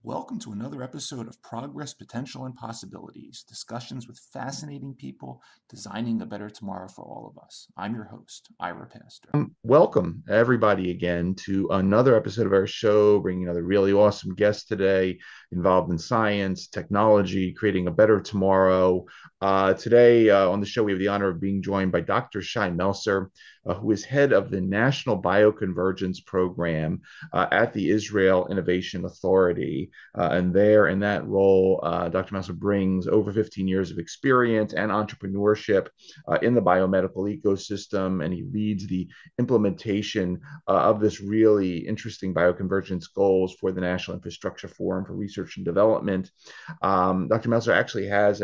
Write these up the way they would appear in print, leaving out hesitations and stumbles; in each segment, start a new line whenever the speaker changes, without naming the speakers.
Welcome to another episode of Progress, Potential, and Possibilities, discussions with fascinating people designing a better tomorrow for all of us. I'm your host, Ira A.
Welcome, everybody, again to another episode of our show, bringing another really awesome guest today involved in science, technology, creating a better tomorrow. Today on the show, we have the honor of being joined by Dr. Shai Melcer, who is head of the National Bioconvergence program at the Israel Innovation Authority. And there, in that role, Dr. Melcer brings over 15 years of experience and entrepreneurship in the biomedical ecosystem, and he leads the implementation of this really interesting bioconvergence goals for the National Infrastructure Forum for Research and Development. Dr. Melcer actually has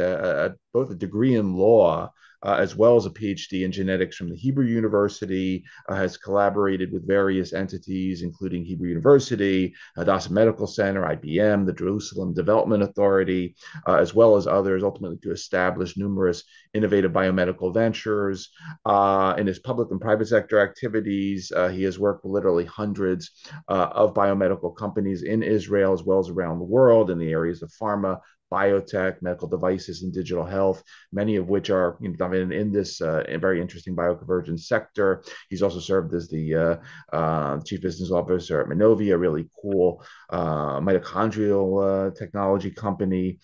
both a degree in law as well as a PhD in genetics from the Hebrew University, has collaborated with various entities, including Hebrew University, Hadassah Medical Center, IBM, the Jerusalem Development Authority, as well as others, ultimately to establish numerous innovative biomedical ventures. In his public and private sector activities, he has worked with literally hundreds of biomedical companies in Israel as well as around the world in the areas of pharma, biotech, medical devices, and digital health, many of which are in this very interesting bioconvergence sector. He's also served as the chief business officer at Minovia, a really cool mitochondrial technology company,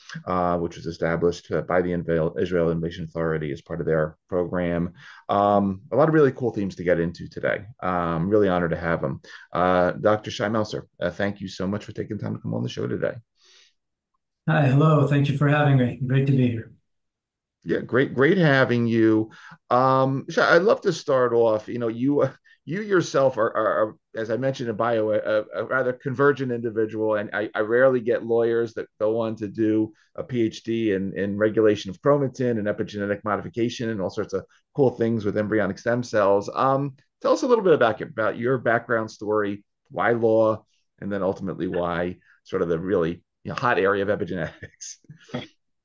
which was established by the Israel Innovation Authority as part of their program. A lot of really cool themes to get into today. I'm really honored to have him. Dr. Shai Melcer, thank you so much for taking time to come on the show today.
Hi, hello. Thank you for having me. Great to be here.
Yeah, great having you. I'd love to start off. You yourself are, as I mentioned in bio, a rather convergent individual, and I rarely get lawyers that go on to do a PhD in regulation of chromatin and epigenetic modification and all sorts of cool things with embryonic stem cells. Tell us a little bit about your background story, why law, and then ultimately why sort of the really hot area of epigenetics.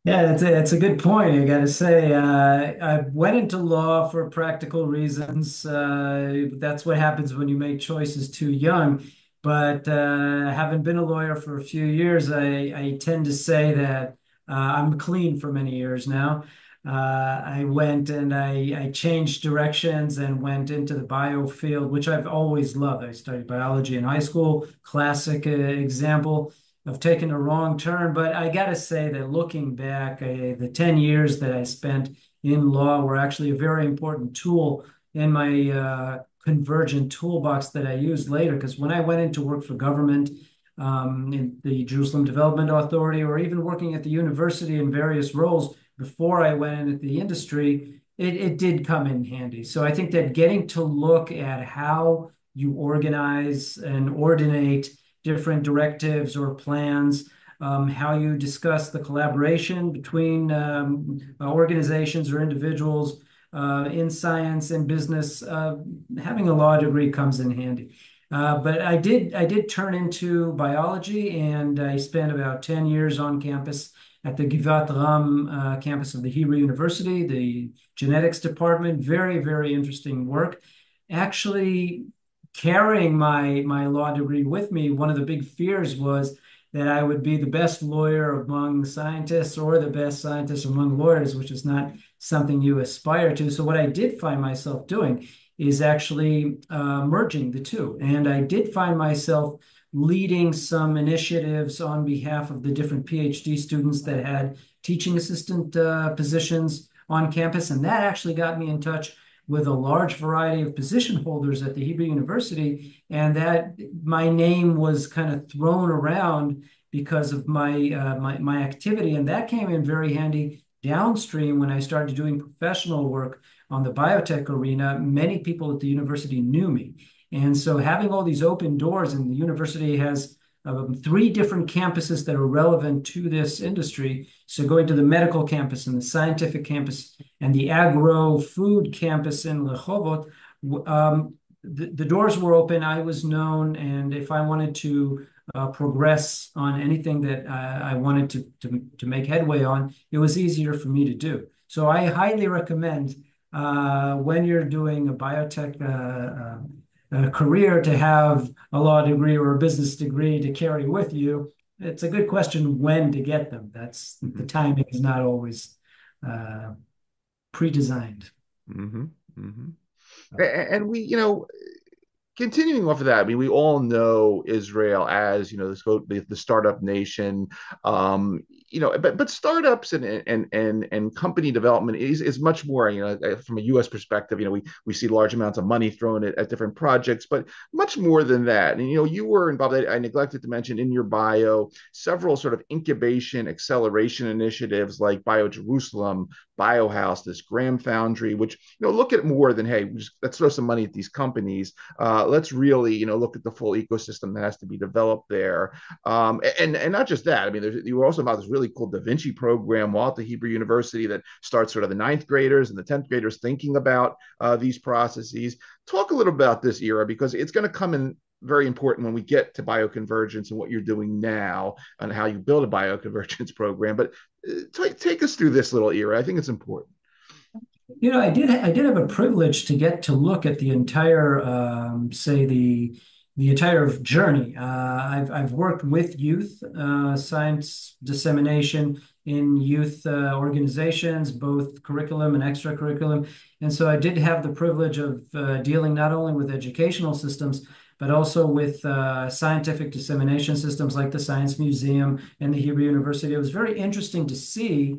Yeah, it's a good point. I got to say, I went into law for practical reasons. That's what happens when you make choices too young. But having been a lawyer for a few years, I tend to say that I'm clean for many years now. I went and I changed directions and went into the bio field, which I've always loved. I studied biology in high school, classic example of taking a wrong turn. But I got to say that looking back, the 10 years that I spent in law were actually a very important tool in my convergent toolbox that I used later. Because when I went into work for government, in the Jerusalem Development Authority, or even working at the university in various roles before I went into the industry, it did come in handy. So I think that getting to look at how you organize and ordinate different directives or plans, how you discuss the collaboration between organizations or individuals in science and business, having a law degree comes in handy. But I did turn into biology, and I spent about 10 years on campus at the Givat Ram campus of the Hebrew University, the genetics department. Very, very interesting work. Actually, carrying my law degree with me, one of the big fears was that I would be the best lawyer among scientists or the best scientist among lawyers, which is not something you aspire to. So what I did find myself doing is actually merging the two. And I did find myself leading some initiatives on behalf of the different PhD students that had teaching assistant positions on campus. And that actually got me in touch with a large variety of position holders at the Hebrew University, and that my name was kind of thrown around because of my activity, and that came in very handy downstream when I started doing professional work on the biotech arena. Many people at the university knew me, and so having all these open doors, and the university has 3 different campuses that are relevant to this industry. So going to the medical campus and the scientific campus and the agro-food campus in Rehovot, the doors were open. I was known, and if I wanted to progress on anything that I wanted to make headway on, it was easier for me to do. So I highly recommend when you're doing a biotech career to have a law degree or a business degree to carry with you. It's a good question when to get them. That's the timing is not always pre-designed.
Mm-hmm. Mm-hmm. And we, continuing off of that, I mean, we all know Israel as, the startup nation. But startups and company development is much more, from a U.S. perspective. We see large amounts of money thrown at different projects, but much more than that. And you were involved. I neglected to mention in your bio several sort of incubation acceleration initiatives like Bio Jerusalem, Biohouse, this Graham Foundry, which look at more than, hey, let's throw some money at these companies. Let's really look at the full ecosystem that has to be developed there, and not just that. I mean, you were also about this really cool Da Vinci program while at the Hebrew University that starts sort of the 9th graders and the 10th graders thinking about these processes. Talk a little about this, Ira, because it's going to come in very important when we get to bioconvergence and what you're doing now and how you build a bioconvergence program. But take us through this little era. I think it's important.
I did have a privilege to get to look at the entire, say the entire journey. I've worked with youth science dissemination in youth organizations, both curriculum and extra curriculum, and so I did have the privilege of dealing not only with educational systems, but also with scientific dissemination systems like the Science Museum and the Hebrew University. It was very interesting to see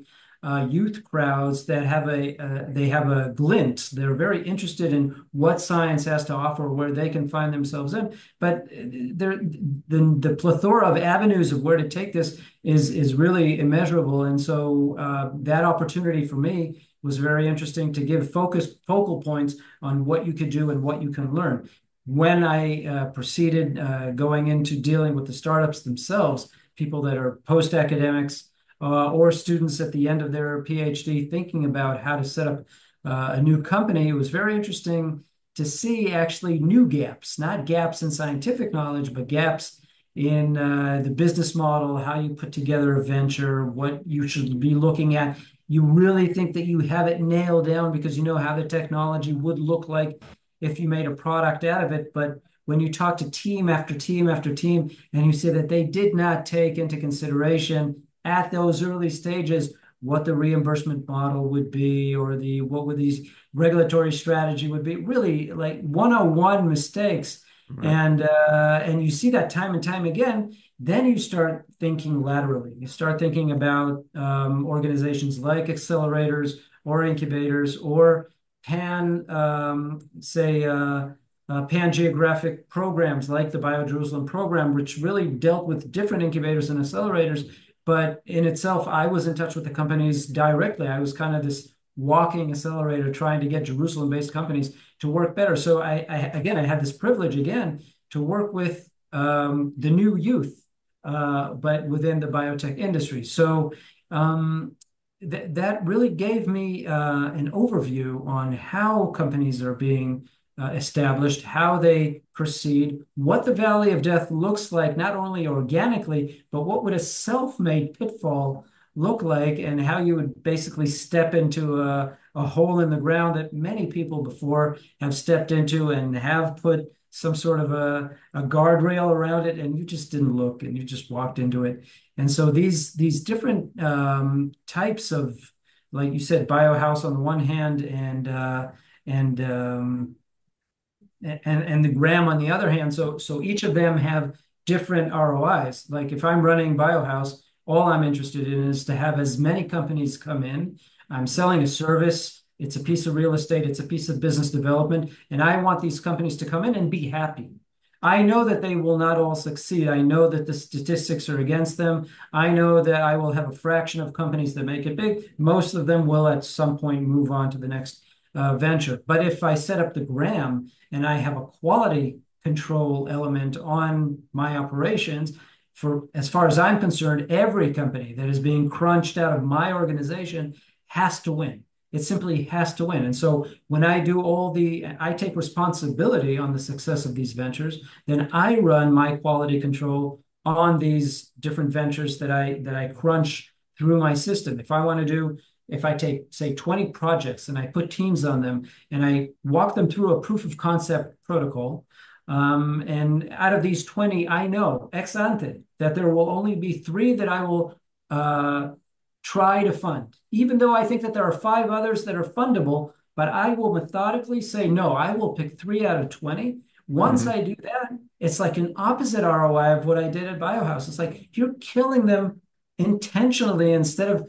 youth crowds that have a glint. They're very interested in what science has to offer, where they can find themselves in. But the plethora of avenues of where to take this is really immeasurable. And so that opportunity for me was very interesting to give focal points on what you could do and what you can learn. When I proceeded going into dealing with the startups themselves, people that are post-academics or students at the end of their PhD thinking about how to set up a new company, it was very interesting to see actually new gaps, not gaps in scientific knowledge, but gaps in the business model, how you put together a venture, what you should be looking at. You really think that you have it nailed down because you know how the technology would look like if you made a product out of it. But when you talk to team after team after team, and you see that they did not take into consideration at those early stages what the reimbursement model would be, or what would these regulatory strategy would be, really like 101 mistakes. Right. And you see that time and time again, then you start thinking laterally. You start thinking about organizations like accelerators or incubators or pan-geographic programs like the Bio Jerusalem program, which really dealt with different incubators and accelerators. But in itself, I was in touch with the companies directly. I was kind of this walking accelerator trying to get Jerusalem-based companies to work better. So I had this privilege again to work with the new youth, but within the biotech industry. So that really gave me an overview on how companies are being established, how they proceed, what the valley of death looks like, not only organically, but what would a self-made pitfall look like, and how you would basically step into a hole in the ground that many people before have stepped into and have put some sort of a guardrail around it, and you just didn't look and you just walked into it. And so these different types of, like you said, Biohouse on the one hand, and the Graham on the other hand. So each of them have different ROIs. Like if I'm running Biohouse, all I'm interested in is to have as many companies come in. I'm selling a service. It's a piece of real estate. It's a piece of business development. And I want these companies to come in and be happy. I know that they will not all succeed. I know that the statistics are against them. I know that I will have a fraction of companies that make it big. Most of them will at some point move on to the next venture. But if I set up the gram and I have a quality control element on my operations, for as far as I'm concerned, every company that is being crunched out of my organization has to win. It simply has to win. And so when I I take responsibility on the success of these ventures, then I run my quality control on these different ventures that I crunch through my system. If I take, say, 20 projects and I put teams on them and I walk them through a proof of concept protocol, and out of these 20, I know ex ante that there will only be 3 that I will try to fund, even though I think that there are 5 others that are fundable, but I will methodically say, no, I will pick 3 out of 20. Once I do that, it's like an opposite ROI of what I did at Biohouse. It's like you're killing them intentionally instead of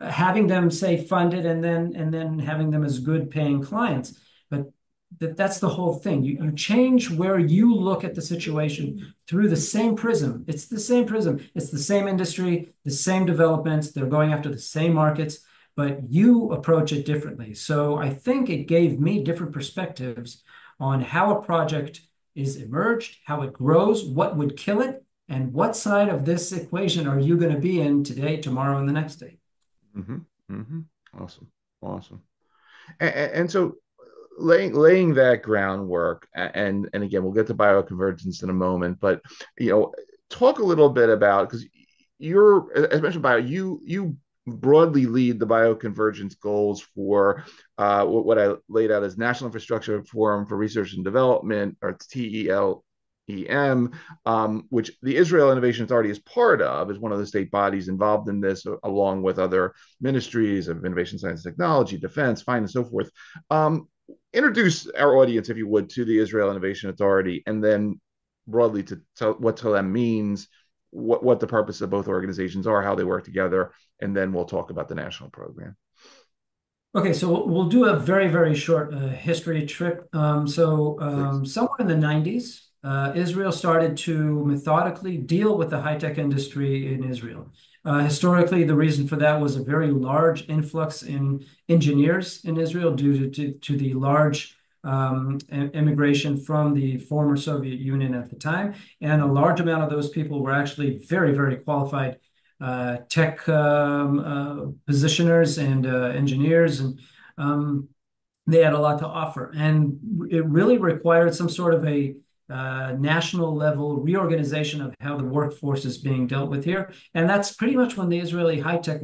having them say funded and then having them as good paying clients. But that's the whole thing. You change where you look at the situation through the same prism. It's the same prism. It's the same industry, the same developments. They're going after the same markets, but you approach it differently. So I think it gave me different perspectives on how a project is emerged, how it grows, what would kill it, and what side of this equation are you going to be in today, tomorrow, and the next day.
Awesome. And so laying that groundwork, and again, we'll get to bioconvergence in a moment, but talk a little bit about, because as mentioned, you broadly lead the bioconvergence goals for what I laid out as National Infrastructure Forum for Research and Development, or TELEM, which the Israel Innovation Authority is part of, is one of the state bodies involved in this, along with other ministries of innovation, science, technology, defense, finance, and so forth. Introduce our audience, if you would, to the Israel Innovation Authority, and then broadly to tell what TELEM means, what the purpose of both organizations are, how they work together, and then we'll talk about the national program.
Okay, so we'll do a very, very short history trip. Somewhere in the 90s, Israel started to methodically deal with the high-tech industry in Israel. Historically, the reason for that was a very large influx in engineers in Israel due to the large immigration from the former Soviet Union at the time. And a large amount of those people were actually very, very qualified tech positioners and engineers, and they had a lot to offer. And it really required some sort of a national level reorganization of how the workforce is being dealt with here. And that's pretty much when the Israeli high tech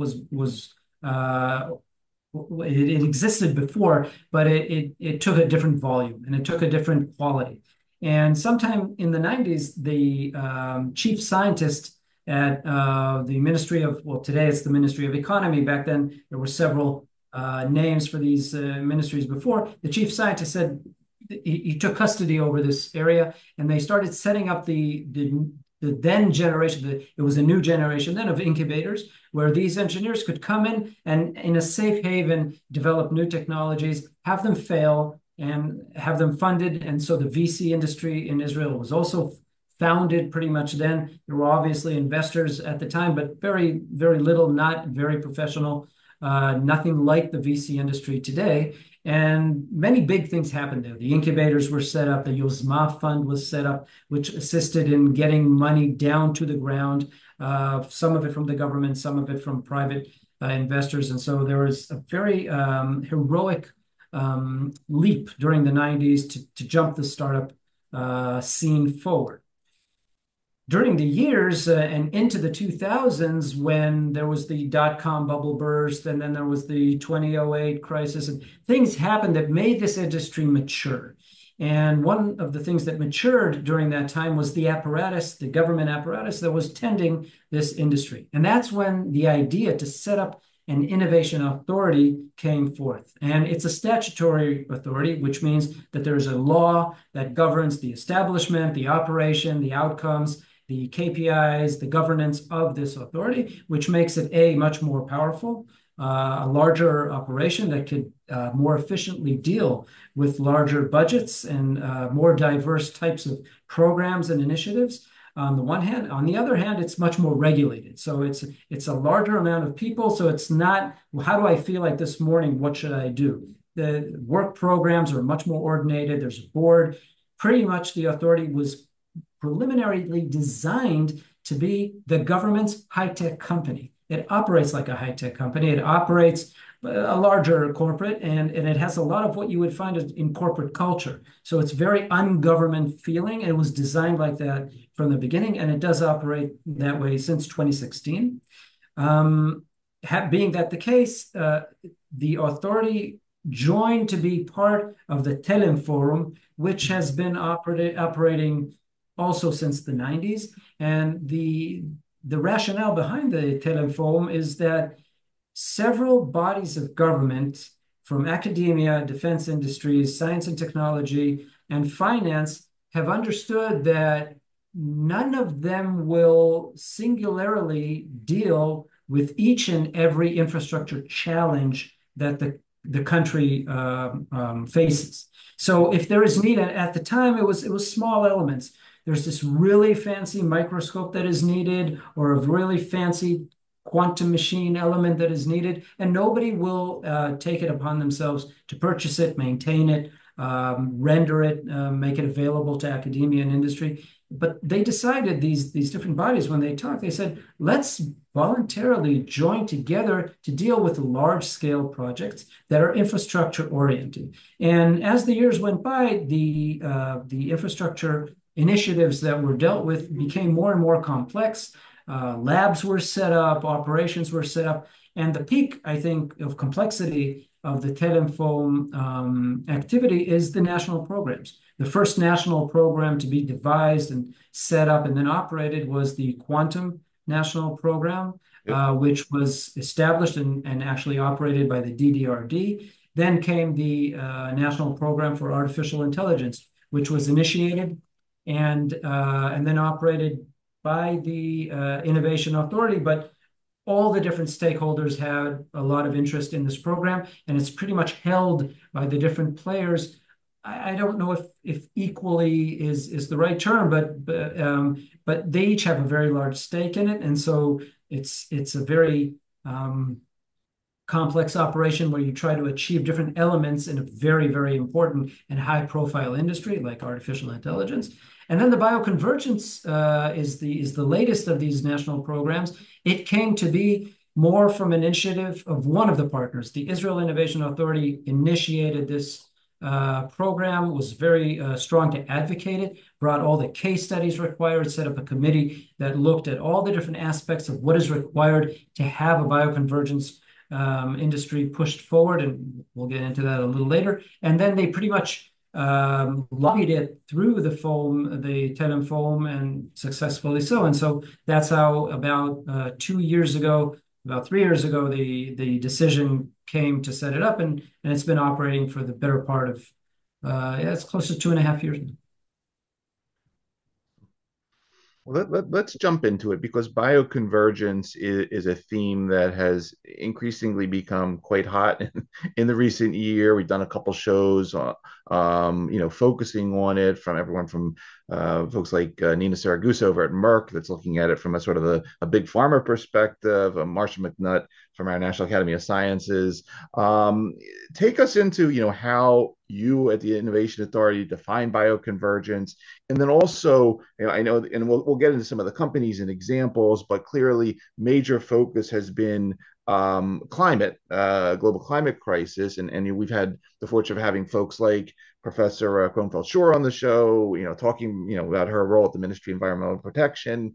it existed before, but it took a different volume and it took a different quality. And sometime in the 90s, the chief scientist at the Ministry of, well, today it's the Ministry of Economy. Back then, there were several names for these ministries before. The chief scientist said, he took custody over this area, and they started setting up the then generation. It was a new generation then of incubators, where these engineers could come in and, in a safe haven, develop new technologies, have them fail, and have them funded. And so the VC industry in Israel was also founded pretty much then. There were obviously investors at the time, but very, very little, not very professional, nothing like the VC industry today. And many big things happened there. The incubators were set up. The Yozma Fund was set up, which assisted in getting money down to the ground, some of it from the government, some of it from private investors. And so there was a very heroic leap during the 90s to jump the startup scene forward. During the years and into the 2000s, when there was the dot-com bubble burst, and then there was the 2008 crisis, and things happened that made this industry mature. And one of the things that matured during that time was the apparatus, the government apparatus that was tending this industry. And that's when the idea to set up an innovation authority came forth. And it's a statutory authority, which means that there's a law that governs the establishment, the operation, the outcomes, the KPIs, the governance of this authority, which makes it much more powerful. a larger operation that could more efficiently deal with larger budgets and more diverse types of programs and initiatives. On the one hand, on the other hand, it's much more regulated. So it's a larger amount of people. So it's not, well, how do I feel like this morning? What should I do? The work programs are much more ordinated. There's a board. Pretty much the authority was preliminarily designed to be the government's high-tech company. It operates like a high-tech company. It operates a larger corporate, and it has a lot of what you would find in corporate culture. So it's very ungovernment feeling. It was designed like that from the beginning, and it does operate that way since 2016. Being that the case, the authority joined to be part of the Telem Forum, which has been operating also since the 90s. And the rationale behind the Telem Forum is that several bodies of government, from academia, defense industries, science and technology, and finance, have understood that none of them will singularly deal with each and every infrastructure challenge that the country faces. So if there is need, at the time, it was small elements. There's this really fancy microscope that is needed, or a really fancy quantum machine element that is needed, and nobody will take it upon themselves to purchase it, maintain it, render it, make it available to academia and industry. But they decided, these different bodies, when they talked, they said, let's voluntarily join together to deal with large-scale projects that are infrastructure-oriented. And as the years went by, the infrastructure initiatives that were dealt with became more and more complex. Labs were set up, operations were set up, and the peak, I think, of complexity of the Telem Forum activity is the national programs. The first national program to be devised and set up and then operated was the Quantum National Program, which was established and actually operated by the DDRD. Then came the National Program for Artificial Intelligence, which was initiated and then operated by the Innovation Authority, but all the different stakeholders had a lot of interest in this program, and it's pretty much held by the different players. I don't know if equally is the right term, but they each have a very large stake in it, and so it's a very complex operation where you try to achieve different elements in a very, very important and high-profile industry like artificial intelligence. And then the bioconvergence is the latest of these national programs. It came to be more from an initiative of one of the partners. The Israel Innovation Authority initiated this program, was very strong to advocate it, brought all the case studies required, set up a committee that looked at all the different aspects of what is required to have a bioconvergence industry pushed forward, and we'll get into that a little later. And then they pretty much lobbied it through the Telem Forum, and successfully so. And so that's how about 2 years ago, about 3 years ago, the decision came to set it up, and it's been operating for the better part of it's close to 2.5 years now.
Well, let's jump into it, because bioconvergence is a theme that has increasingly become quite hot in the recent year. We've done a couple shows, focusing on it, from everyone from folks like Nina Saragusa over at Merck, that's looking at it from a sort of a big pharma perspective, Marcia McNutt from our National Academy of Sciences. Take us into, how you at the Innovation Authority define bioconvergence, and then also, I know, and we'll get into some of the companies and examples, but clearly major focus has been climate, global climate crisis, and we've had the fortune of having folks like Professor Kronfeld-Shore on the show, talking, about her role at the Ministry of Environmental Protection,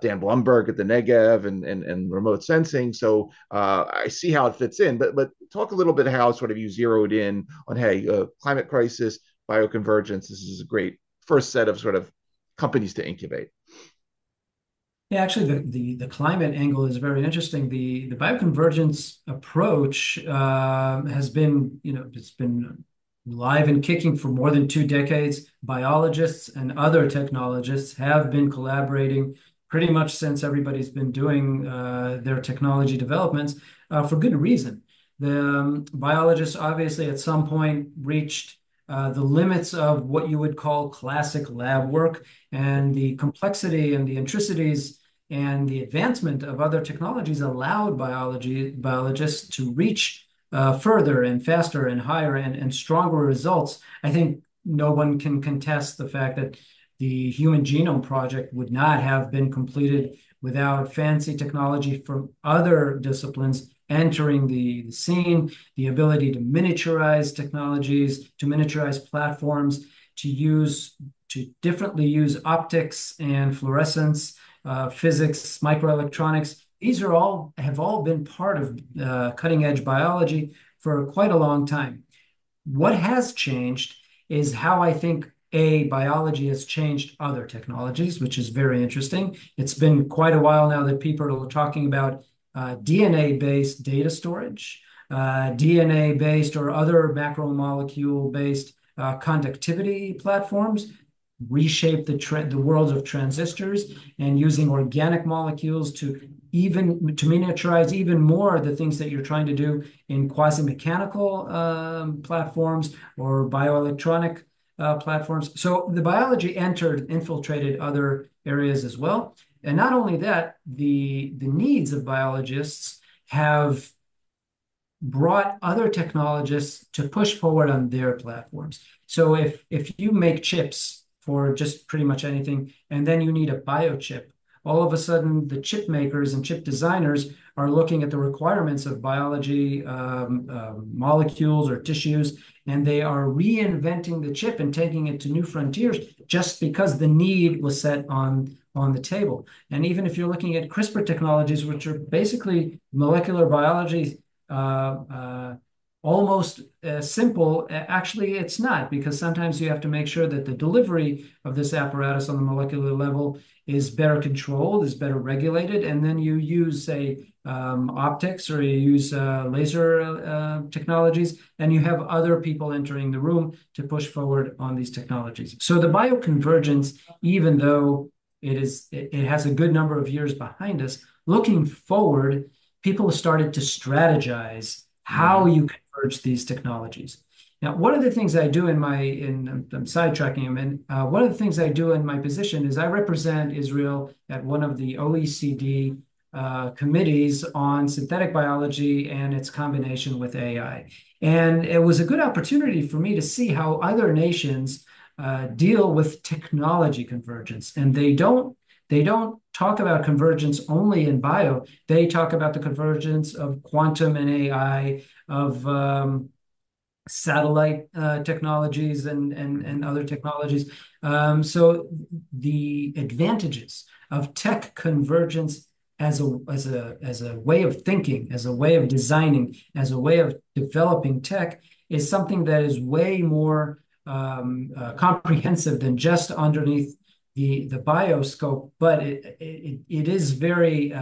Dan Blumberg at the Negev and remote sensing. So I see how it fits in, but talk a little bit how sort of you zeroed in on, hey, climate crisis, bioconvergence. This is a great first set of sort of companies to incubate.
Yeah, actually, the climate angle is very interesting. The bioconvergence approach has been, it's been live and kicking for more than 2 decades. Biologists and other technologists have been collaborating pretty much since everybody's been doing their technology developments for good reason. The biologists obviously at some point reached the limits of what you would call classic lab work, and the complexity and the intricacies and the advancement of other technologies allowed biologists to reach further and faster and higher and stronger results. I think no one can contest the fact that the Human Genome Project would not have been completed without fancy technology from other disciplines entering the scene, the ability to miniaturize technologies, to miniaturize platforms, to differently use optics and fluorescence, physics, microelectronics. These have all been part of cutting edge biology for quite a long time. What has changed is how I think biology has changed other technologies, which is very interesting. It's been quite a while now that people are talking about DNA-based data storage, DNA-based or other macromolecule-based conductivity platforms, reshape the worlds of transistors, and using organic molecules to miniaturize even more the things that you're trying to do in quasi-mechanical platforms or bioelectronic platforms. So the biology infiltrated other areas as well. And not only that, the needs of biologists have brought other technologists to push forward on their platforms. So if you make chips for just pretty much anything, and then you need a biochip, all of a sudden the chip makers and chip designers are looking at the requirements of biology, molecules or tissues, and they are reinventing the chip and taking it to new frontiers just because the need was set on the table. And even if you're looking at CRISPR technologies, which are basically molecular biology, almost simple, actually it's not, because sometimes you have to make sure that the delivery of this apparatus on the molecular level is better controlled, is better regulated, and then you use, say, optics, or you use laser technologies, and you have other people entering the room to push forward on these technologies. So the bioconvergence, even though it has a good number of years behind us, looking forward, people have started to strategize how you converge these technologies. Now, one of the things I do I'm sidetracking him, and one of the things I do in my position is I represent Israel at one of the OECD committees on synthetic biology and its combination with AI. And it was a good opportunity for me to see how other nations deal with technology convergence. And they don't talk about convergence only in bio. They talk about the convergence of quantum and AI, of satellite technologies and other technologies. So the advantages of tech convergence as a way of thinking, as a way of designing, as a way of developing tech is something that is way more comprehensive than just underneath the bioscope, but it is very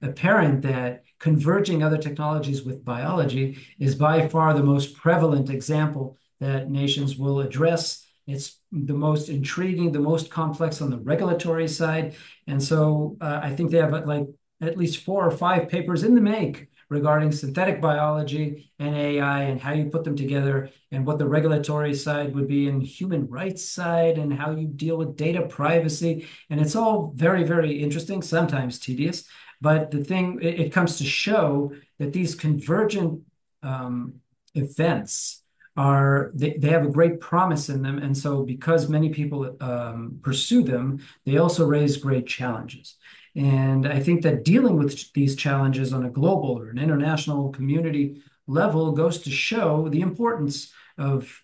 apparent that converging other technologies with biology is by far the most prevalent example that nations will address. It's the most intriguing, the most complex on the regulatory side. And so I think they have like at least 4 or 5 papers in the make regarding synthetic biology and AI and how you put them together and what the regulatory side would be and human rights side and how you deal with data privacy. And it's all very, very interesting, sometimes tedious. But the thing, it comes to show that these convergent events they have a great promise in them. And so because many people pursue them, they also raise great challenges. And I think that dealing with these challenges on a global or an international community level goes to show the importance of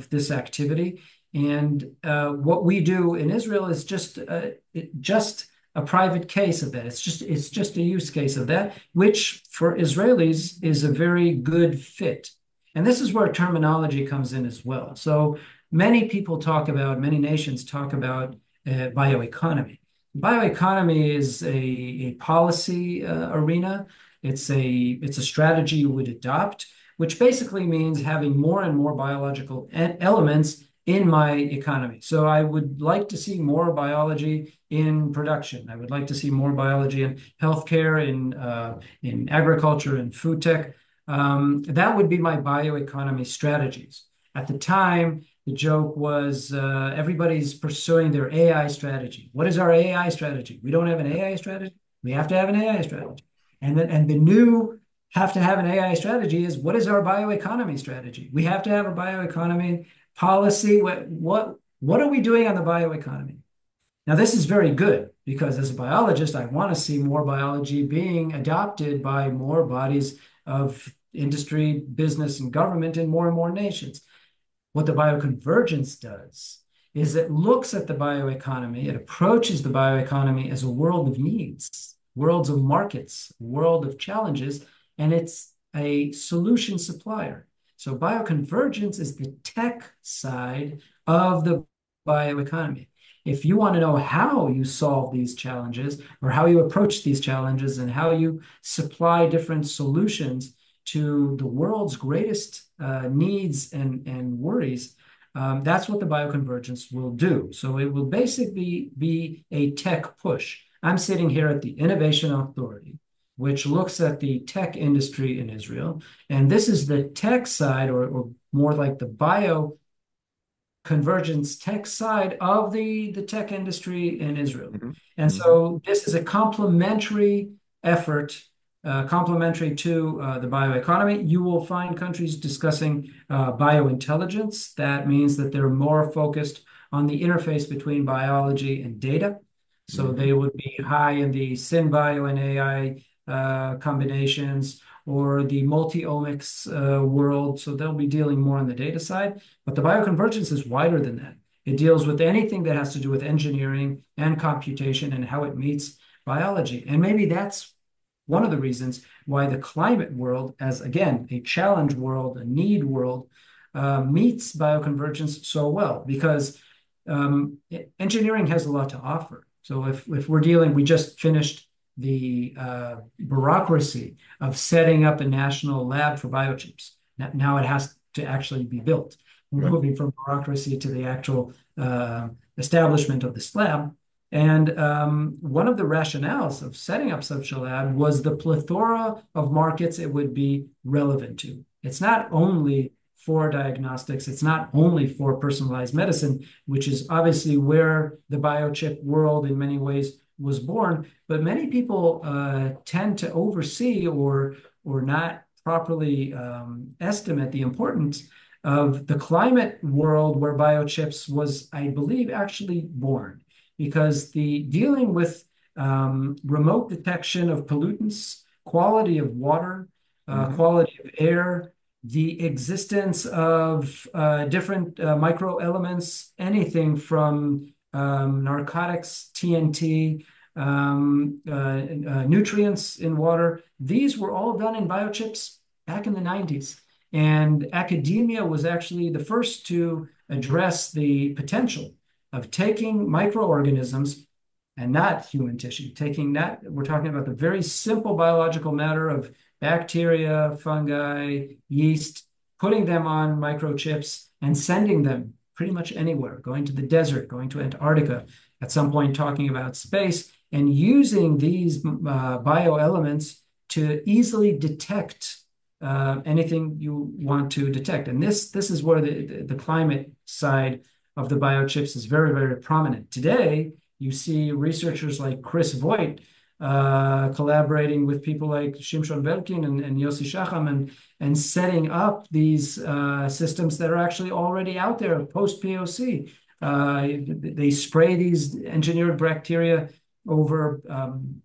this activity. And what we do in Israel is just a private case of that. It's just a use case of that, which for Israelis is a very good fit. And this is where terminology comes in as well. So many nations talk about bioeconomy. Bioeconomy is a policy arena. It's a strategy you would adopt, which basically means having more and more biological elements in my economy. So I would like to see more biology in production. I would like to see more biology in healthcare, in agriculture, and food tech. That would be my bioeconomy strategies. At the time, the joke was everybody's pursuing their AI strategy. What is our AI strategy? We don't have an AI strategy. We have to have an AI strategy. And the new have to have an AI strategy is what is our bioeconomy strategy? We have to have a bioeconomy policy. What are we doing on the bioeconomy? Now, this is very good because as a biologist, I want to see more biology being adopted by more bodies of industry, business, and government in more and more nations. What the bioconvergence does is it looks at the bioeconomy, it approaches the bioeconomy as a world of needs, worlds of markets, world of challenges, and it's a solution supplier. So bioconvergence is the tech side of the bioeconomy. If you want to know how you solve these challenges or how you approach these challenges and how you supply different solutions to the world's greatest needs and worries, that's what the bioconvergence will do. So it will basically be a tech push. I'm sitting here at the Innovation Authority, which looks at the tech industry in Israel. And this is the tech side, or more like the bioconvergence tech side of the tech industry in Israel.
Mm-hmm.
And so this is a complementary effort, complementary to the bioeconomy. You will find countries discussing biointelligence. That means that they're more focused on the interface between biology and data. So they would be high in the synbio and AI combinations or the multi-omics world. So they'll be dealing more on the data side. But the bioconvergence is wider than that. It deals with anything that has to do with engineering and computation and how it meets biology. And maybe that's one of the reasons why the climate world, as again, a challenge world, a need world, meets bioconvergence so well, because engineering has a lot to offer. So if we're dealing, we just finished the bureaucracy of setting up a national lab for biochips. Now it has to actually be built. We're moving from bureaucracy to the actual establishment of this lab. And one of the rationales of setting up such a lab was the plethora of markets it would be relevant to. It's not only for diagnostics, it's not only for personalized medicine, which is obviously where the biochip world in many ways was born, but many people tend to oversee or not properly estimate the importance of the climate world where biochips was, I believe, actually born. Because the dealing with remote detection of pollutants, quality of water, quality of air, the existence of different microelements, anything from narcotics, TNT, nutrients in water, these were all done in biochips back in the 90s. And academia was actually the first to address the potential of taking microorganisms and not human tissue, taking that, we're talking about the very simple biological matter of bacteria, fungi, yeast, putting them on microchips and sending them pretty much anywhere, going to the desert, going to Antarctica, at some point talking about space, and using these bioelements to easily detect anything you want to detect. And this is where the climate side of the biochips is very, very prominent. Today, you see researchers like Chris Voigt collaborating with people like Shimshon Belkin and Yossi Shacham and setting up these systems that are actually already out there post-POC. They spray these engineered bacteria over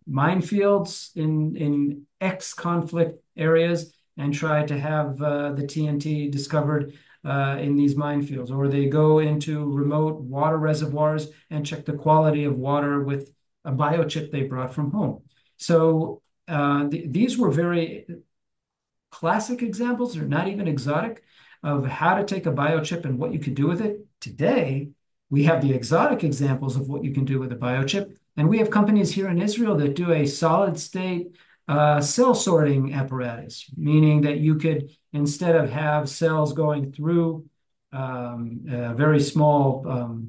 minefields in ex-conflict areas and try to have the TNT discovered in these minefields, or they go into remote water reservoirs and check the quality of water with a biochip they brought from home. So these were very classic examples. They're not even exotic of how to take a biochip and what you can do with it. Today, we have the exotic examples of what you can do with a biochip. And we have companies here in Israel that do a solid state cell sorting apparatus, meaning that you could, instead of have cells going through very small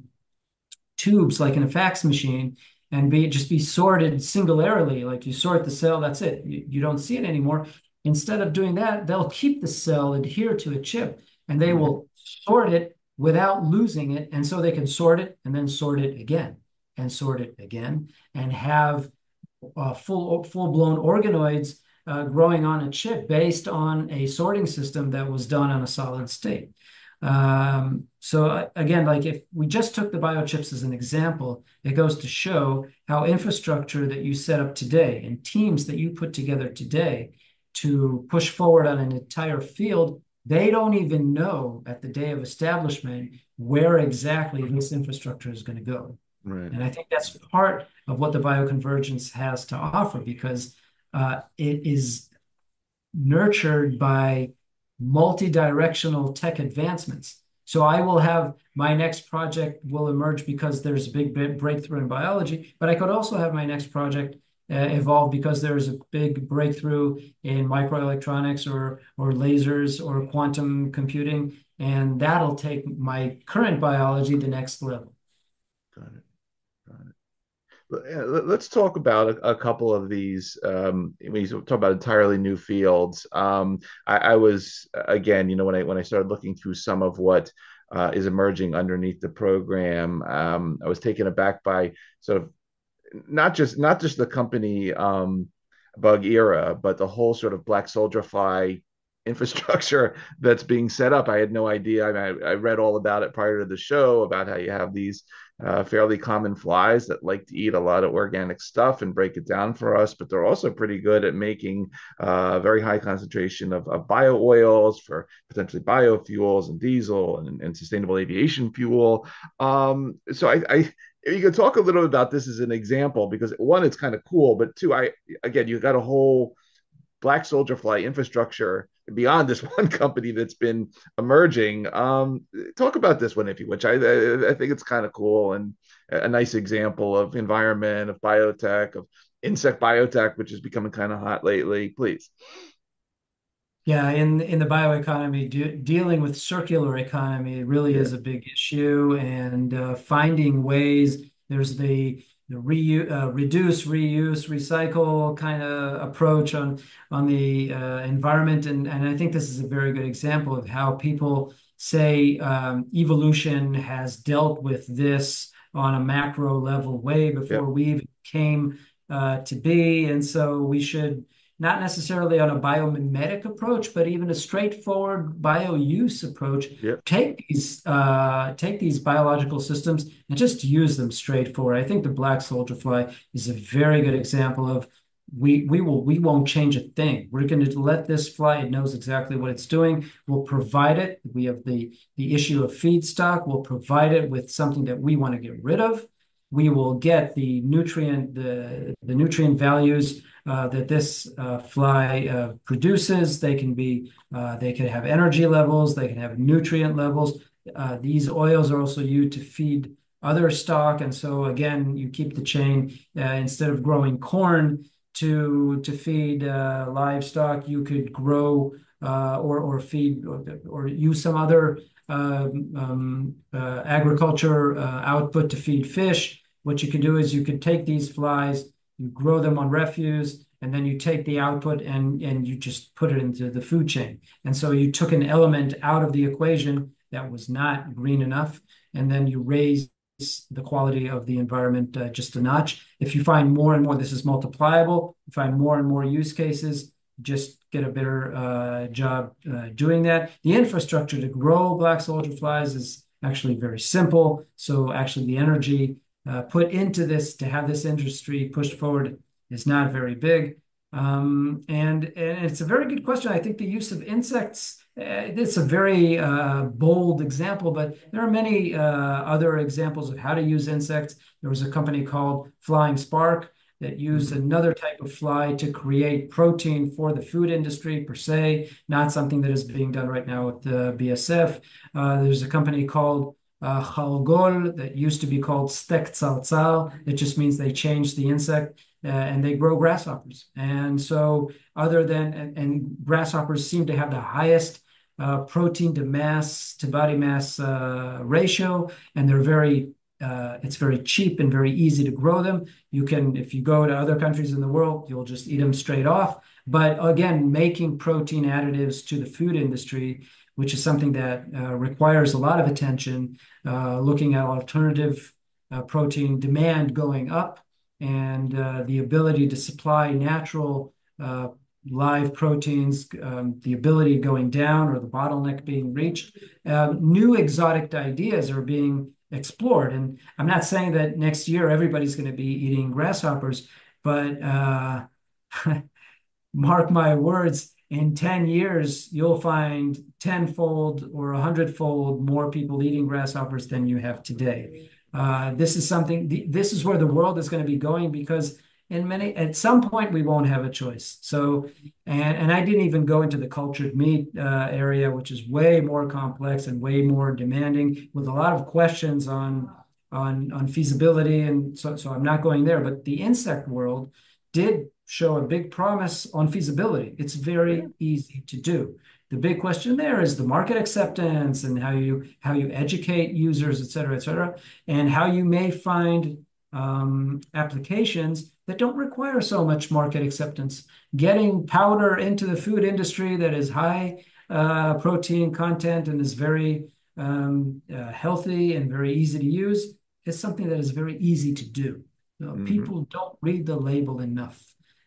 tubes like in a fax machine and just be sorted singularly. Like you sort the cell, that's it. You don't see it anymore. Instead of doing that, they'll keep the cell adhered to a chip and they will sort it without losing it. And so they can sort it and then sort it again and sort it again and have full-blown organoids growing on a chip based on a sorting system that was done on a solid state. So again, like if we just took the biochips as an example, it goes to show how infrastructure that you set up today and teams that you put together today to push forward on an entire field, they don't even know at the day of establishment where exactly this infrastructure is going to go.
Right.
And I think that's part of what the bioconvergence has to offer because it is nurtured by multi-directional tech advancements. So I will have my next project will emerge because there's a big breakthrough in biology, but I could also have my next project evolve because there's a big breakthrough in microelectronics or lasers or quantum computing, and that'll take my current biology the next level.
Got it. Let's talk about a couple of these. When you talk about entirely new fields, I was again, when I started looking through some of what is emerging underneath the program, I was taken aback by sort of not just the company bug era, but the whole sort of black soldier fly infrastructure that's being set up. I had no idea. I read all about it prior to the show about how you have these fairly common flies that like to eat a lot of organic stuff and break it down for us, but they're also pretty good at making very high concentration of bio oils for potentially biofuels and diesel and sustainable aviation fuel. So you could talk a little bit about this as an example because one, it's kind of cool, but two, you got a whole black soldier fly infrastructure beyond this one company that's been emerging. Talk about this one, if you which I think it's kind of cool and a nice example of environment, of biotech, of insect biotech, which is becoming kind of hot lately. Please.
Yeah, in the bioeconomy, dealing with circular economy really is a big issue, and finding ways. There's the reduce, reuse, recycle kind of approach on the environment, and I think this is a very good example of how people say evolution has dealt with this on a macro level way before we even came to be, and so we should not necessarily on a biomimetic approach, but even a straightforward bio-use approach. Take these biological systems and just use them straightforward. I think the black soldier fly is a very good example of we won't change a thing. We're going to let this fly. It knows exactly what it's doing. We'll provide it. We have the issue of feedstock. We'll provide it with something that we want to get rid of. We will get the nutrient values that this fly produces. They can have energy levels. They can have nutrient levels. These oils are also used to feed other stock, and so again, you keep the chain. Instead of growing corn to feed livestock, you could grow or feed or use some other agriculture output to feed fish. What you can do is you could take these flies, you grow them on refuse, and then you take the output and you just put it into the food chain. And so you took an element out of the equation that was not green enough, and then you raise the quality of the environment just a notch. If you find more and more, this is multipliable. You find more and more use cases, just get a better job doing that. The infrastructure to grow black soldier flies is actually very simple. So actually the energy put into this to have this industry pushed forward is not very big. And it's a very good question. I think the use of insects, it's a very bold example, but there are many other examples of how to use insects. There was a company called Flying Spark that used another type of fly to create protein for the food industry per se, not something that is being done right now with the BSF. There's a company called Chalgol that used to be called Stek Tzaltzal. It just means they changed the insect and they grow grasshoppers. And so and grasshoppers seem to have the highest protein to mass to body mass ratio, and they're very it's very cheap and very easy to grow them. You can, if you go to other countries in the world, you'll just eat them straight off. But again, making protein additives to the food industry, which is something that requires a lot of attention, looking at alternative protein demand going up and the ability to supply natural live proteins, the ability going down or the bottleneck being reached. New exotic ideas are being explored. And I'm not saying that next year everybody's going to be eating grasshoppers, but mark my words, in 10 years, you'll find tenfold or 100-fold more people eating grasshoppers than you have today. This is where the world is going to be going, because at some point we won't have a choice. So, and I didn't even go into the cultured meat area, which is way more complex and way more demanding, with a lot of questions on feasibility, and so I'm not going there. But the insect world did show a big promise on feasibility. It's very easy to do. The big question there is the market acceptance and how you educate users, et cetera, and how you may find applications that don't require so much market acceptance. Getting powder into the food industry that is high protein content and is very healthy and very easy to use is something that is very easy to do. People don't read the label enough.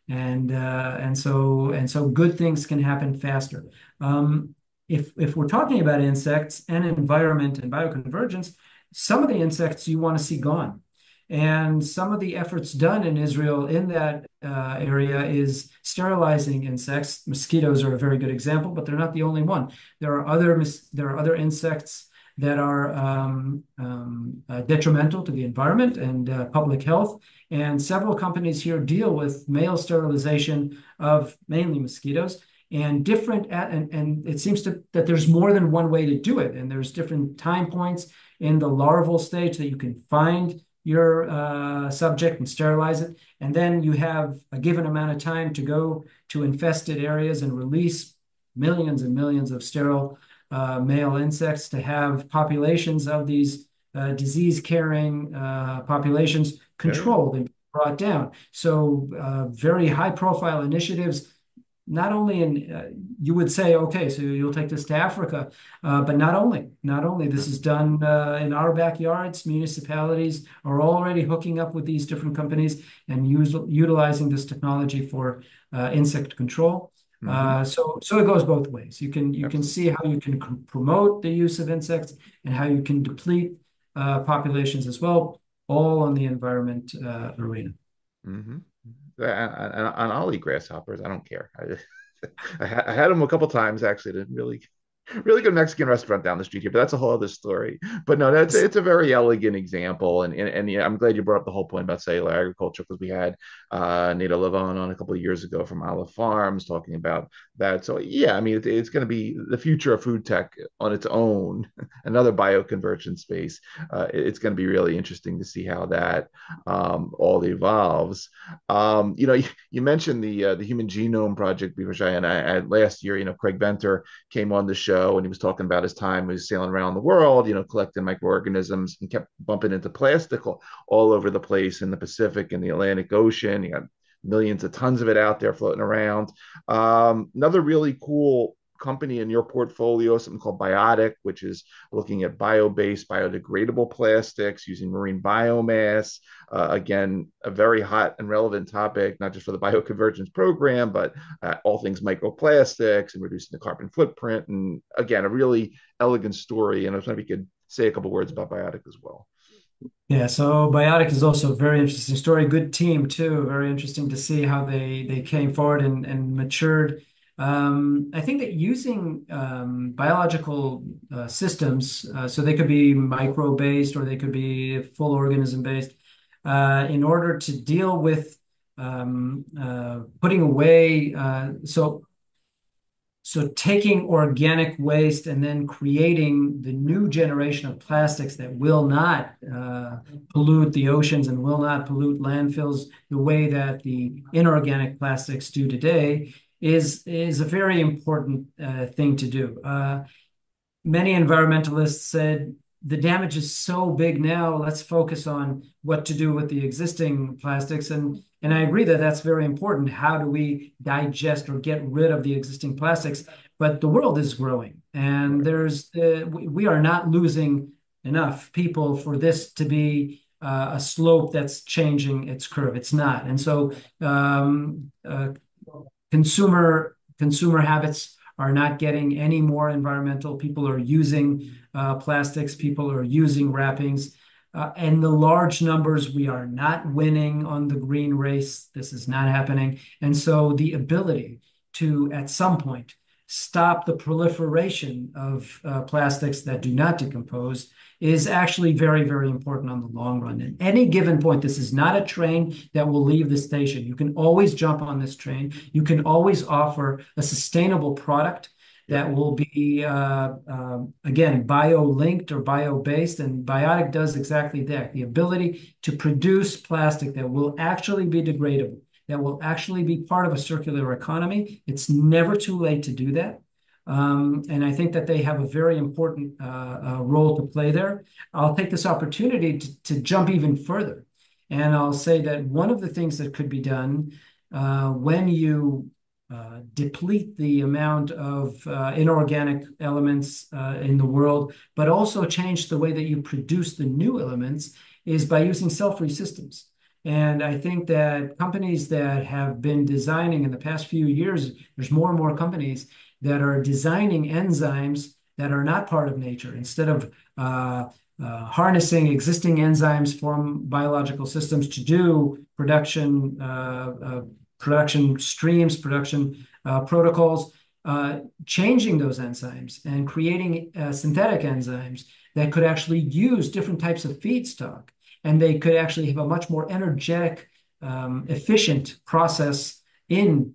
And so good things can happen faster. If we're talking about insects and environment and bioconvergence, some of the insects you want to see gone. And some of the efforts done in Israel in that area is sterilizing insects. Mosquitoes are a very good example, but they're not the only one. There are other insects that are detrimental to the environment and public health. And several companies here deal with male sterilization of mainly mosquitoes, and and it seems that there's more than one way to do it. And there's different time points in the larval stage that you can find your subject and sterilize it. And then you have a given amount of time to go to infested areas and release millions and millions of sterile male insects to have populations of these disease-carrying populations controlled and brought down. So very high-profile initiatives, not only in, you would say, okay, so you'll take this to Africa, but not only. This is done in our backyards. Municipalities are already hooking up with these different companies and utilizing this technology for insect control. So it goes both ways. You can see how you can promote the use of insects and how you can deplete populations as well, all on the environment arena.
And I'll eat grasshoppers. I don't care. I had them a couple times actually to really good Mexican restaurant down the street here, but that's a whole other story. But no, it's a very elegant example, and yeah, I'm glad you brought up the whole point about cellular agriculture, because we had Nita Levon on a couple of years ago from Olive Farms talking about that. So yeah, I mean it's going to be the future of food tech on its own, another bioconvergence space. It's going to be really interesting to see how that all evolves. You mentioned the Human Genome Project before, Shai, and I last year, Craig Venter came on the show, and he was talking about his time he was sailing around the world, collecting microorganisms, and kept bumping into plastic all over the place in the Pacific and the Atlantic Ocean. You got millions of tons of it out there floating around. Another really cool company in your portfolio, something called Biotic, which is looking at bio-based, biodegradable plastics using marine biomass. Again, a very hot and relevant topic, not just for the Bioconvergence program, but all things microplastics and reducing the carbon footprint. And again, a really elegant story. And I was wondering if you could say a couple words about Biotic as well.
Yeah, so Biotic is also a very interesting story. Good team too. Very interesting to see how they came forward and matured. I think that using biological systems, so they could be micro-based or they could be full organism-based, in order to deal with putting away, so taking organic waste and then creating the new generation of plastics that will not pollute the oceans and will not pollute landfills the way that the inorganic plastics do today, is a very important thing to do. Many environmentalists said the damage is so big now, let's focus on what to do with the existing plastics. And I agree that that's very important. How do we digest or get rid of the existing plastics? But the world is growing, and we are not losing enough people for this to be a slope that's changing its curve. It's not. And so consumer habits are not getting any more environmental. People are using plastics. People are using wrappings. And the large numbers, we are not winning on the green race. This is not happening. And so the ability to, at some point, stop the proliferation of plastics that do not decompose is actually very, very important on the long run. At any given point, this is not a train that will leave the station. You can always jump on this train. You can always offer a sustainable product that will be, again, bio-linked or bio-based. And Biotic does exactly that. The ability to produce plastic that will actually be degradable, that will actually be part of a circular economy. It's never too late to do that. And I think that they have a very important role to play there. I'll take this opportunity to jump even further. And I'll say that one of the things that could be done when you deplete the amount of inorganic elements in the world, but also change the way that you produce the new elements, is by using cell-free systems. And I think that companies that have been designing in the past few years, there's more and more companies that are designing enzymes that are not part of nature. Instead of harnessing existing enzymes from biological systems to do production streams, production protocols, changing those enzymes and creating synthetic enzymes that could actually use different types of feedstock. And they could actually have a much more energetic, efficient process in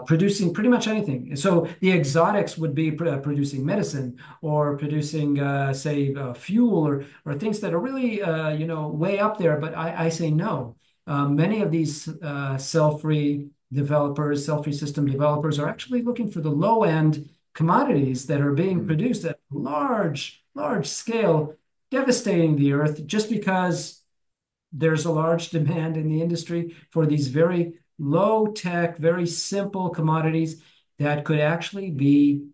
producing pretty much anything. And so the exotics would be producing medicine or producing, say, fuel or things that are really, way up there. But I say no. Many of these cell-free developers, cell-free system developers, are actually looking for the low-end commodities that are being produced at large scale, devastating the earth just because there's a large demand in the industry for these very low-tech, very simple commodities that could actually be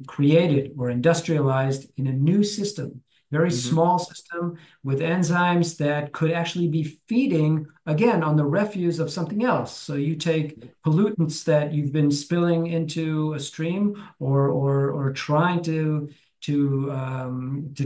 created or industrialized in a new system, very small system with enzymes that could actually be feeding, again, on the refuse of something else. So you take pollutants that you've been spilling into a stream or trying to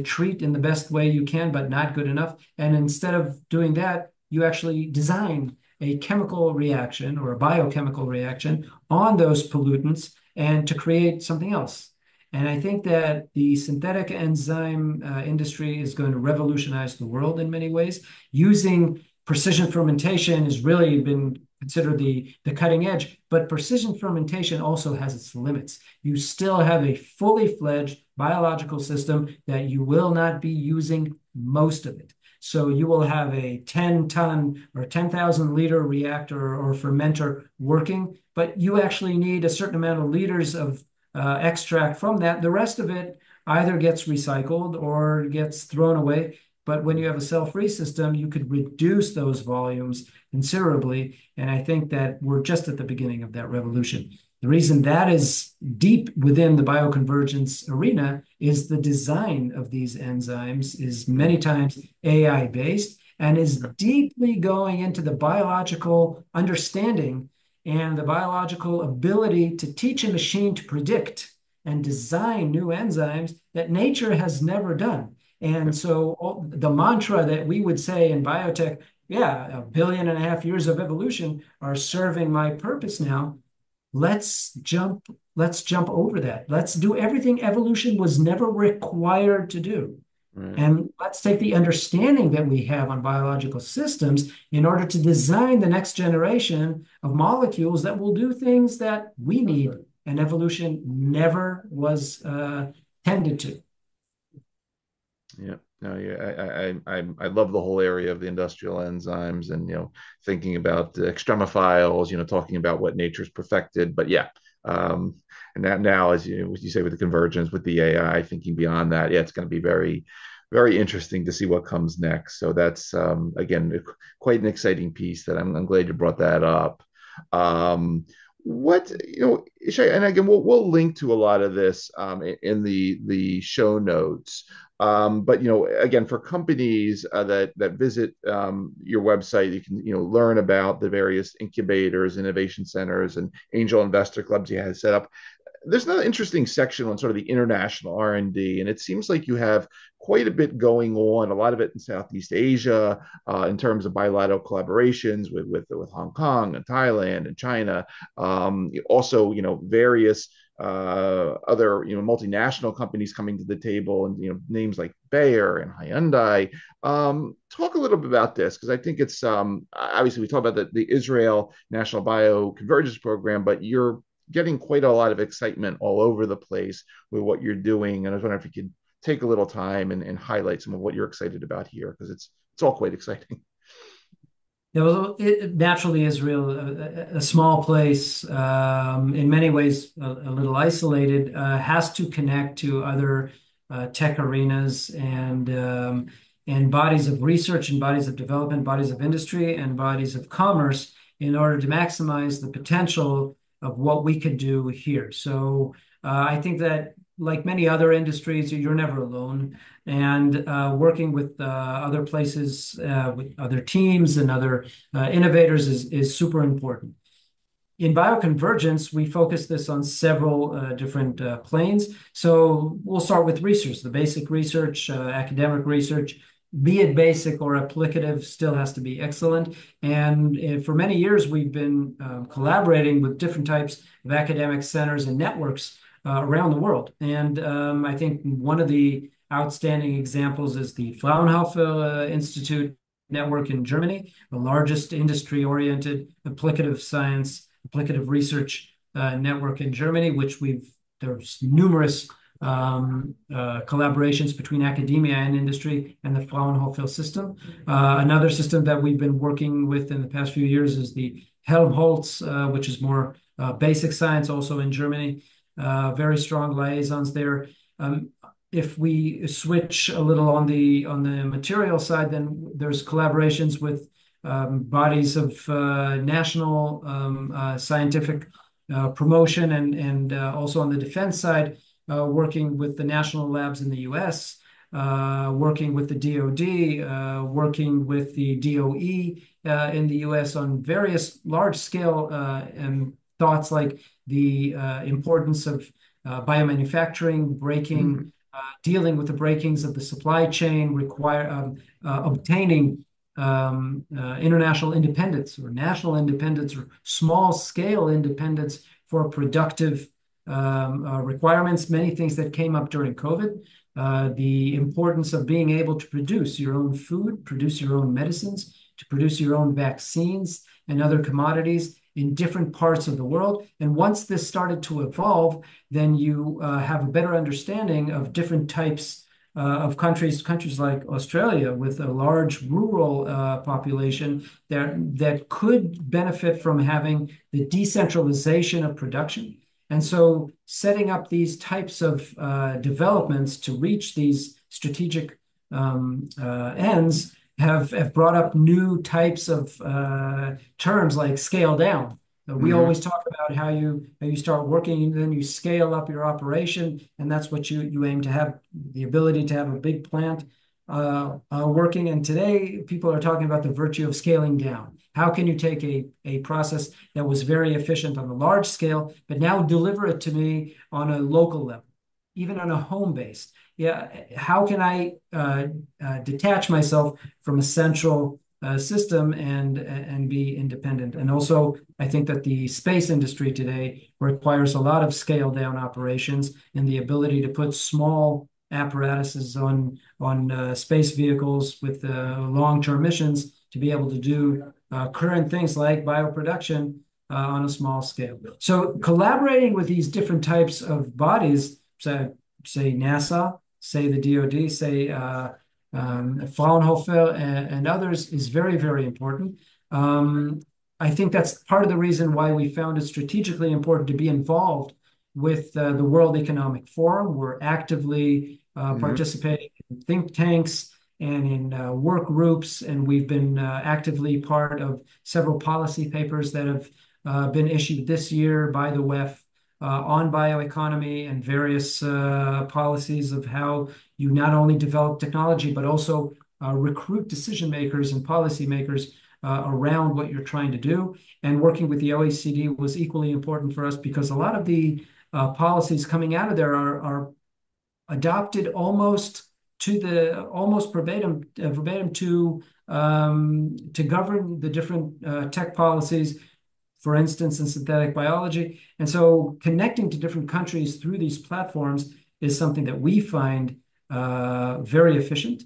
treat in the best way you can, but not good enough. And instead of doing that, you actually design a chemical reaction or a biochemical reaction on those pollutants and to create something else. And I think that the synthetic enzyme industry is going to revolutionize the world in many ways. Using precision fermentation has really been considered the cutting edge, but precision fermentation also has its limits. You still have a fully fledged biological system that you will not be using most of it. So you will have a 10-ton or 10,000-liter reactor or fermenter working, but you actually need a certain amount of liters of extract from that. The rest of it either gets recycled or gets thrown away. But when you have a cell-free system, you could reduce those volumes considerably. And I think that we're just at the beginning of that revolution. The reason that is deep within the bioconvergence arena is the design of these enzymes is many times AI-based and is deeply going into the biological understanding and the biological ability to teach a machine to predict and design new enzymes that nature has never done. And so the mantra that we would say in biotech, yeah, 1.5 billion years of evolution are serving my purpose now. Let's jump over that. Let's do everything evolution was never required to do. Right. And let's take the understanding that we have on biological systems in order to design the next generation of molecules that will do things that we need and evolution never was tended to.
Yeah. No, yeah, I love the whole area of the industrial enzymes and thinking about the extremophiles, talking about what nature's perfected. But yeah, um, and that now, as you say, with the convergence, with the AI, thinking beyond that, yeah, it's going to be very, very interesting to see what comes next. So that's again quite an exciting piece that I'm glad you brought that up. Um, what Shai, and again, we'll link to a lot of this in the show notes. But again, for companies that visit your website, you can learn about the various incubators, innovation centers, and angel investor clubs you have set up. There's another interesting section on sort of the international R&D, and it seems like you have quite a bit going on. A lot of it in Southeast Asia, in terms of bilateral collaborations with Hong Kong and Thailand and China. Also, various other multinational companies coming to the table, and names like Bayer and Hyundai. Talk a little bit about this, because I think it's obviously we talk about the Israel National Bio-convergence program, but you're getting quite a lot of excitement all over the place with what you're doing, and I was wondering if you could take a little time and highlight some of what you're excited about here, because it's all quite exciting.
Yeah, well, naturally, Israel, a small place, in many ways a little isolated, has to connect to other tech arenas and bodies of research and bodies of development, bodies of industry, and bodies of commerce in order to maximize the potential of what we could do here. So I think that, like many other industries, you're never alone. And working with other places, with other teams and other innovators is super important. In bioconvergence, we focus this on several different planes. So we'll start with research, the basic research, academic research. Be it basic or applicative, still has to be excellent. And for many years, we've been collaborating with different types of academic centers and networks around the world. And I think one of the outstanding examples is the Fraunhofer Institute network in Germany, the largest industry-oriented applicative science, applicative research network in Germany, there's numerous collaborations between academia and industry and the Fraunhofer system. Another system that we've been working with in the past few years is the Helmholtz, which is more basic science, also in Germany. Very strong liaisons there. If we switch a little on the material side, then there's collaborations with bodies of national scientific promotion and also on the defense side, working with the national labs in the US, working with the DoD, working with the DOE in the US on various large-scale thoughts like the importance of biomanufacturing, dealing with the breakings of the supply chain, obtaining international independence or national independence or small-scale independence for productive requirements, many things that came up during COVID. The importance of being able to produce your own food, produce your own medicines, to produce your own vaccines and other commodities in different parts of the world. And once this started to evolve, then you have a better understanding of different types of countries like Australia with a large rural population that could benefit from having the decentralization of production. And so setting up these types of developments to reach these strategic ends have brought up new types of terms like scale down. We always talk about how you start working and then you scale up your operation, and that's what you aim to have, the ability to have a big plant working. And today people are talking about the virtue of scaling down. How can you take a process that was very efficient on a large scale, but now deliver it to me on a local level, even on a home base? Yeah, how can I detach myself from a central system and be independent? And also, I think that the space industry today requires a lot of scale down operations and the ability to put small apparatuses on space vehicles with long-term missions to be able to do current things like bioproduction on a small scale. So collaborating with these different types of bodies, say NASA, say the DoD, say Fraunhofer and others is very, very important. I think that's part of the reason why we found it strategically important to be involved with the World Economic Forum. We're actively participating in think tanks and in work groups, and we've been actively part of several policy papers that have been issued this year by the WEF on bioeconomy and various policies of how you not only develop technology, but also recruit decision makers and policy makers around what you're trying to do. And working with the OECD was equally important for us because a lot of the policies coming out of there are adopted almost verbatim to govern the different tech policies, for instance, in synthetic biology. And so connecting to different countries through these platforms is something that we find very efficient.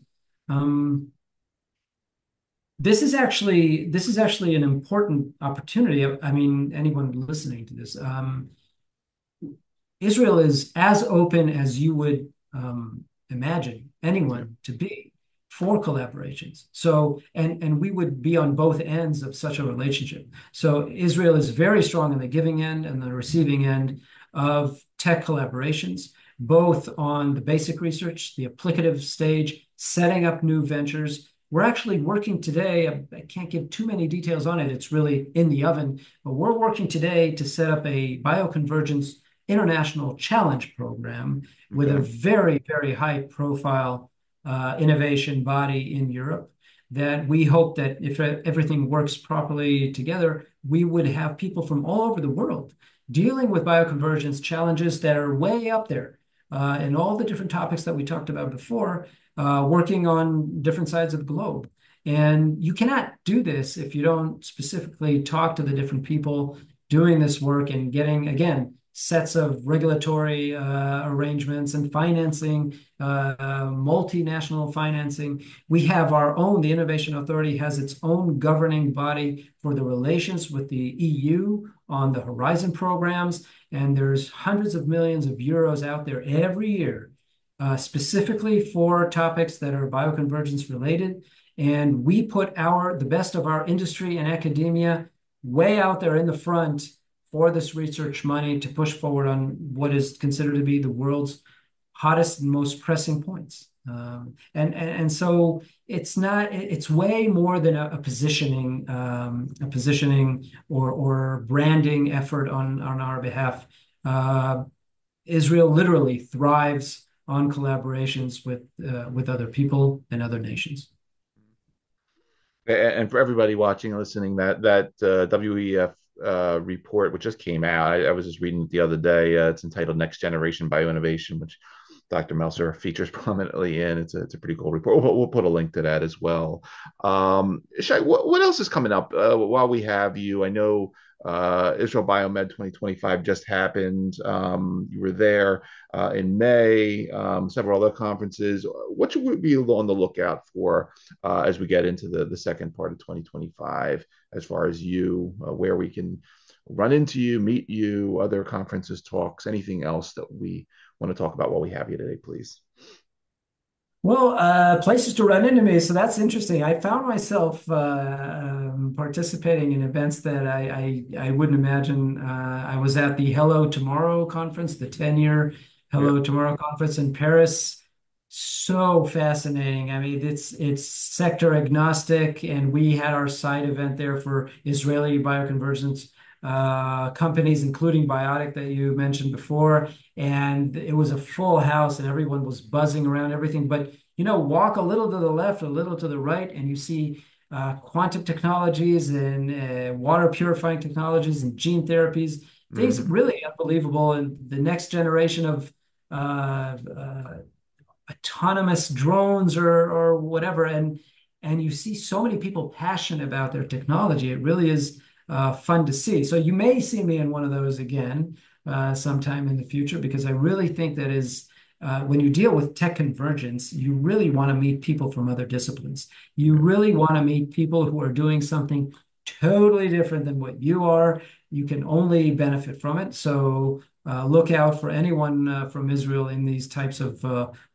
This is actually an important opportunity. I mean, anyone listening to this, Israel is as open as you would imagine anyone to be for collaborations. So, and we would be on both ends of such a relationship. So Israel is very strong in the giving end and the receiving end of tech collaborations, both on the basic research, the applicative stage, setting up new ventures. We're actually working today, I can't give too many details on it, it's really in the oven, but we're working today to set up a Bioconvergence International Challenge Program with a very, very high profile innovation body in Europe that we hope that if everything works properly together, we would have people from all over the world dealing with bioconvergence challenges that are way up there in all the different topics that we talked about before, working on different sides of the globe. And you cannot do this if you don't specifically talk to the different people doing this work and getting, again, sets of regulatory arrangements and financing, multinational financing. We have our own, the Innovation Authority has its own governing body for the relations with the EU on the Horizon programs. And there's hundreds of millions of euros out there every year, specifically for topics that are bioconvergence related. And we put the best of our industry and academia way out there in the front for this research money to push forward on what is considered to be the world's hottest and most pressing points. And so it's way more than a positioning or branding effort on our behalf. Israel literally thrives on collaborations with other people and other nations.
And for everybody watching and listening, that WEF report, which just came out, I was just reading it the other day. It's entitled "Next Generation Bioinnovation," which Dr. Melcer features prominently in. It's a pretty cool report. We'll put a link to that as well. Shai, what else is coming up while we have you? I know Israel Biomed 2025 just happened. You were there in May, several other conferences. What should we be on the lookout for as we get into the second part of 2025, as far as you, where we can run into you, meet you, other conferences, talks, anything else that we want to talk about while we have you today, please?
Well, places to run into me. So that's interesting. I found myself participating in events that I wouldn't imagine. I was at the Hello Tomorrow conference, the 10-year Hello Tomorrow conference in Paris. So fascinating. I mean, it's sector agnostic, and we had our side event there for Israeli bioconvergence companies, including Biotic that you mentioned before. And it was a full house and everyone was buzzing around everything. But, walk a little to the left, a little to the right, and you see quantum technologies and water purifying technologies and gene therapies, things really unbelievable. And the next generation of autonomous drones or whatever. And you see so many people passionate about their technology. It really is fun to see. So you may see me in one of those again sometime in the future, because I really think that is when you deal with tech convergence, you really want to meet people from other disciplines. You really want to meet people who are doing something totally different than what you are. You can only benefit from it. So look out for anyone from Israel in these types of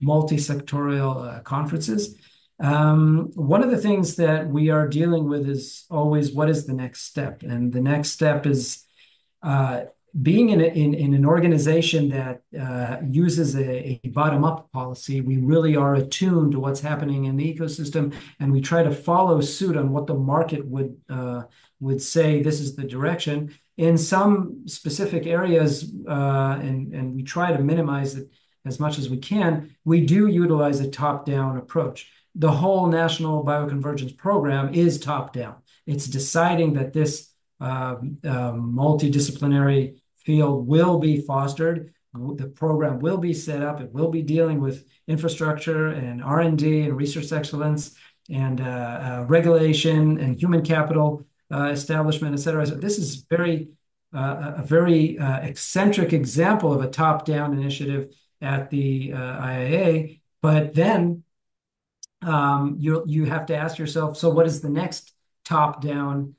multi-sectorial conferences. One of the things that we are dealing with is always what is the next step? And the next step is uh, being in an organization that uses a bottom-up policy. We really are attuned to what's happening in the ecosystem, and we try to follow suit on what the market would say this is the direction. In some specific areas, and we try to minimize it as much as we can, we do utilize a top-down approach. The whole National Bioconvergence program is top-down. It's deciding that this multidisciplinary field will be fostered. The program will be set up. It will be dealing with infrastructure and R&D and research excellence and regulation and human capital establishment, et cetera. So this is a very eccentric example of a top-down initiative at the IAA. But then you have to ask yourself, so what is the next top-down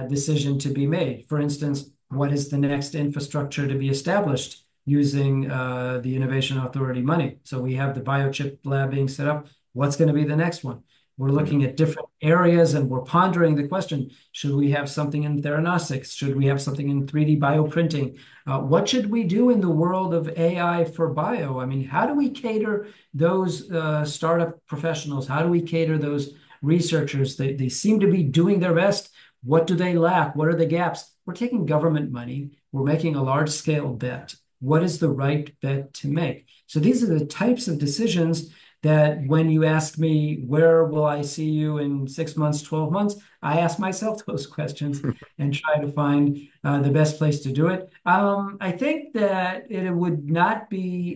decision to be made? For instance, what is the next infrastructure to be established using the Innovation Authority money? So we have the Biochips Lab being set up. What's going to be the next one? We're looking at different areas and we're pondering the question, should we have something in theranostics? Should we have something in 3D bioprinting? What should we do in the world of AI for bio? I mean, how do we cater those startup professionals? How do we cater those researchers? They seem to be doing their best. What do they lack? What are the gaps? We're taking government money. We're making a large scale bet. What is the right bet to make? So these are the types of decisions that when you ask me, where will I see you in 6 months, 12 months? I ask myself those questions and try to find the best place to do it. I think that it would not be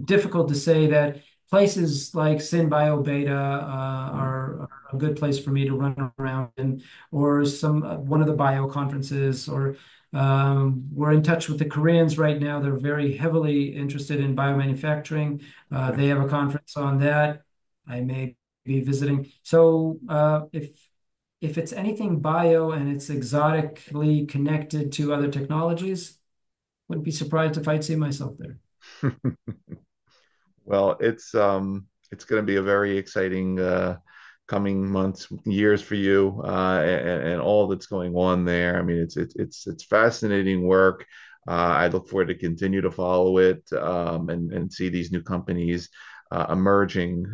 difficult to say that places like SynBio Beta are a good place for me to run around in, or one of the bio conferences, or we're in touch with the Koreans right now. They're very heavily interested in biomanufacturing. They have a conference on that. I may be visiting. So if it's anything bio and it's exotically connected to other technologies, wouldn't be surprised if I'd see myself there.
Well, it's going to be a very exciting coming months, years for you, and all that's going on there. I mean, it's fascinating work. I look forward to continue to follow it and see these new companies emerging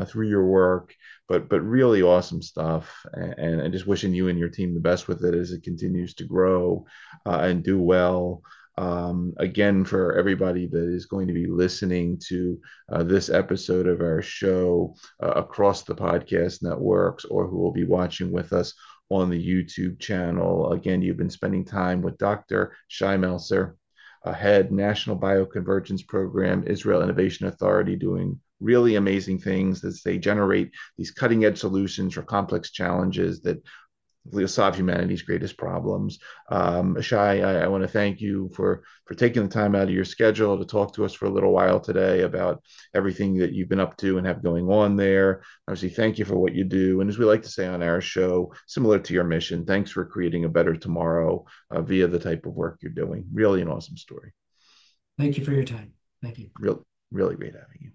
through your work. But really awesome stuff, and just wishing you and your team the best with it as it continues to grow and do well. Again, for everybody that is going to be listening to this episode of our show across the podcast networks, or who will be watching with us on the YouTube channel, again, you've been spending time with Dr. Shai Melcer, head National Bioconvergence Program, Israel Innovation Authority, doing really amazing things as they generate these cutting edge solutions for complex challenges that will solve humanity's greatest problems. Shai, I want to thank you for taking the time out of your schedule to talk to us for a little while today about everything that you've been up to and have going on there. Obviously, thank you for what you do. And as we like to say on our show, similar to your mission, thanks for creating a better tomorrow via the type of work you're doing. Really an awesome story.
Thank you for your time. Thank you.
Really great having you.